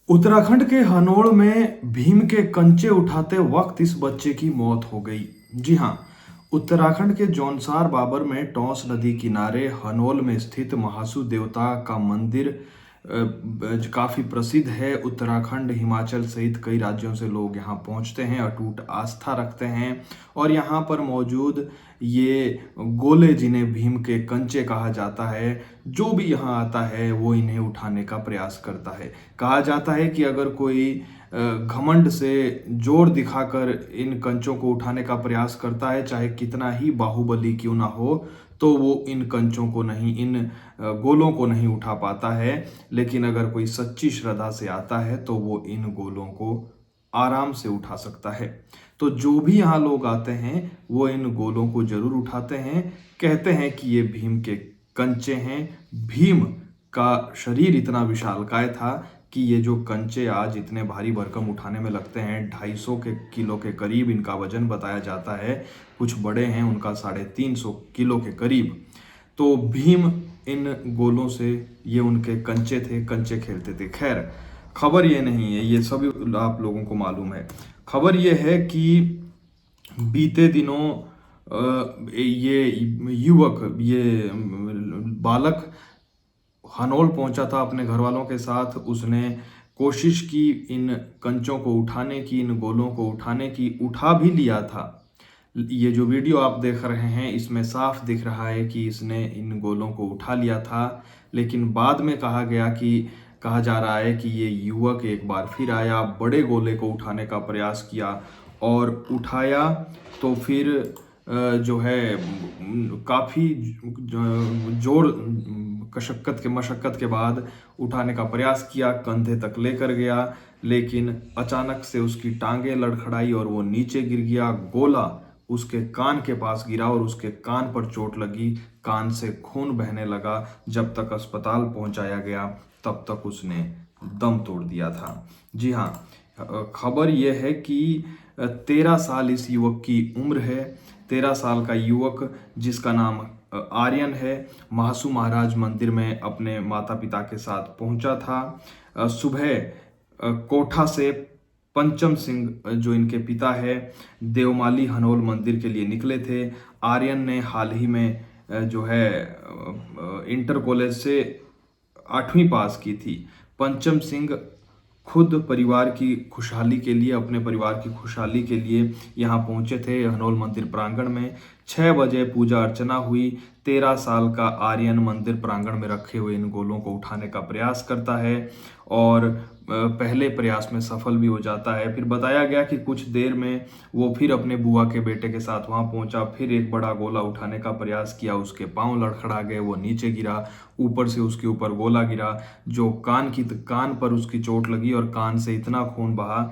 उत्तराखंड के हनोड़ में भीम के कंचे उठाते वक्त इस बच्चे की मौत हो गई। जी हाँ, उत्तराखंड के जौनसार बाबर में टॉस नदी किनारे हनोल में स्थित महासू देवता का मंदिर काफी प्रसिद्ध है। उत्तराखंड, हिमाचल सहित कई राज्यों से लोग यहाँ पहुँचते हैं, अटूट आस्था रखते हैं और यहाँ पर मौजूद ये गोले, जिन्हें भीम के कंचे कहा जाता है, जो भी यहाँ आता है वो इन्हें उठाने का प्रयास करता है। कहा जाता है कि अगर कोई घमंड से जोर दिखाकर इन कंचों को उठाने का प्रयास करता है, चाहे कितना ही बाहुबली क्यों ना हो, तो वो इन कंचों को नहीं, इन गोलों को नहीं उठा पाता है। लेकिन अगर कोई सच्ची श्रद्धा से आता है तो वो इन गोलों को आराम से उठा सकता है। तो जो भी यहाँ लोग आते हैं वो इन गोलों को जरूर उठाते हैं। कहते हैं कि ये भीम के कंचे हैं। भीम का शरीर इतना विशालकाय था कि ये जो कंचे आज इतने भारी भरकम उठाने में लगते हैं, 250 किलो के करीब इनका वजन बताया जाता है। कुछ बड़े हैं, उनका 350 किलो के करीब। तो भीम इन गोलों से, ये उनके कंचे थे, कंचे खेलते थे। खैर, खबर ये नहीं है, ये सभी आप लोगों को मालूम है। खबर ये है कि बीते दिनों ये युवक, ये बालक हनोल पहुंचा था अपने घर वालों के साथ। उसने कोशिश की इन कंचों को उठाने की, इन गोलों को उठाने की, उठा भी लिया था। ये जो वीडियो आप देख रहे हैं इसमें साफ दिख रहा है कि इसने इन गोलों को उठा लिया था। लेकिन बाद में कहा जा रहा है कि ये युवक एक बार फिर आया, बड़े गोले को उठाने का प्रयास किया और उठाया। तो फिर जो है काफ़ी जोर मशक्क़त के बाद उठाने का प्रयास किया, कंधे तक लेकर गया। लेकिन अचानक से उसकी टांगें लड़खड़ाई और वो नीचे गिर गया। गोला उसके कान के पास गिरा और उसके कान पर चोट लगी, कान से खून बहने लगा। जब तक अस्पताल पहुंचाया गया तब तक उसने दम तोड़ दिया था। जी हाँ, खबर यह है कि 13 साल इस युवक की उम्र है। 13 साल का युवक, जिसका नाम आर्यन है, महासू महाराज मंदिर में अपने माता पिता के साथ पहुंचा था। सुबह कोठा से पंचम सिंह, जो इनके पिता है, देवमाली हनोल मंदिर के लिए निकले थे। आर्यन ने हाल ही में जो है इंटर कॉलेज से 8वीं पास की थी। पंचम सिंह खुद परिवार की खुशहाली के लिए, अपने परिवार की खुशहाली के लिए यहाँ पहुँचे थे हनोल मंदिर प्रांगण में। 6 बजे पूजा अर्चना हुई। 13 साल का आर्यन मंदिर प्रांगण में रखे हुए इन गोलों को उठाने का प्रयास करता है और पहले प्रयास में सफल भी हो जाता है। फिर बताया गया कि कुछ देर में वो फिर अपने बुआ के बेटे के साथ वहाँ पहुँचा, फिर एक बड़ा गोला उठाने का प्रयास किया। उसके पांव लड़खड़ा गए, वो नीचे गिरा, ऊपर से उसके ऊपर गोला गिरा, जो कान पर उसकी चोट लगी और कान से इतना खून बहा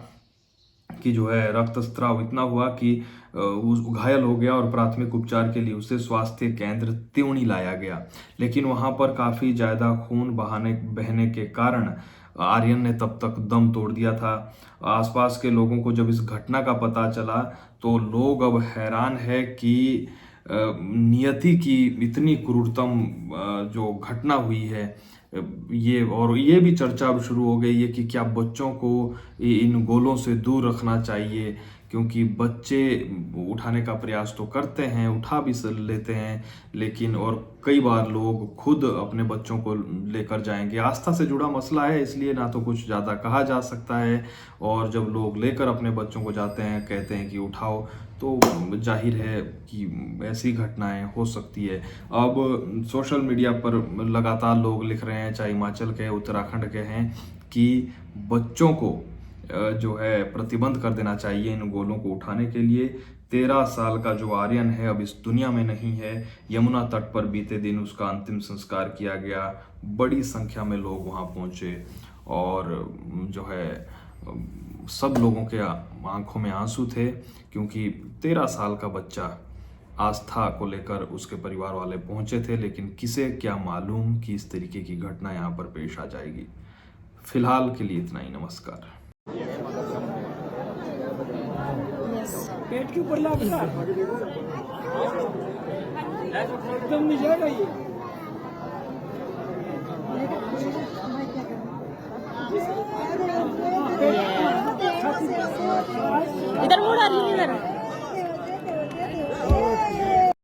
कि जो है रक्तस्राव इतना हुआ कि घायल हो गया और प्राथमिक उपचार के लिए उसे स्वास्थ्य केंद्र त्यूणी लाया गया। लेकिन वहां पर काफ़ी ज़्यादा खून बहने के कारण आर्यन ने तब तक दम तोड़ दिया था। आसपास के लोगों को जब इस घटना का पता चला तो लोग अब हैरान है कि नियति की इतनी क्रूरतम जो घटना हुई है। ये भी चर्चा अब शुरू हो गई है कि क्या बच्चों को इन गोलों से दूर रखना चाहिए, क्योंकि बच्चे उठाने का प्रयास तो करते हैं, उठा भी लेते हैं, लेकिन और कई बार लोग खुद अपने बच्चों को लेकर जाएंगे। आस्था से जुड़ा मसला है, इसलिए ना तो कुछ ज़्यादा कहा जा सकता है। और जब लोग लेकर अपने बच्चों को जाते हैं, कहते हैं कि उठाओ, तो जाहिर है कि ऐसी घटनाएं हो सकती है। अब सोशल मीडिया पर लगातार लोग लिख रहे हैं, चाहे हिमाचल के, उत्तराखंड के हैं, कि बच्चों को जो है प्रतिबंध कर देना चाहिए इन गोलों को उठाने के लिए। 13 साल का जो आर्यन है अब इस दुनिया में नहीं है। यमुना तट पर बीते दिन उसका अंतिम संस्कार किया गया। बड़ी संख्या में लोग वहाँ पहुँचे और जो है सब लोगों के आंखों में आंसू थे, क्योंकि 13 साल का बच्चा, आस्था को लेकर उसके परिवार वाले पहुंचे थे। लेकिन किसे क्या मालूम कि इस तरीके की घटना यहाँ पर पेश आ जाएगी। फिलहाल के लिए इतना ही। नमस्कार। पेट के ऊपर लगता एकदम नहीं जाएगा ये। इधर मुड़ आ रही है इधर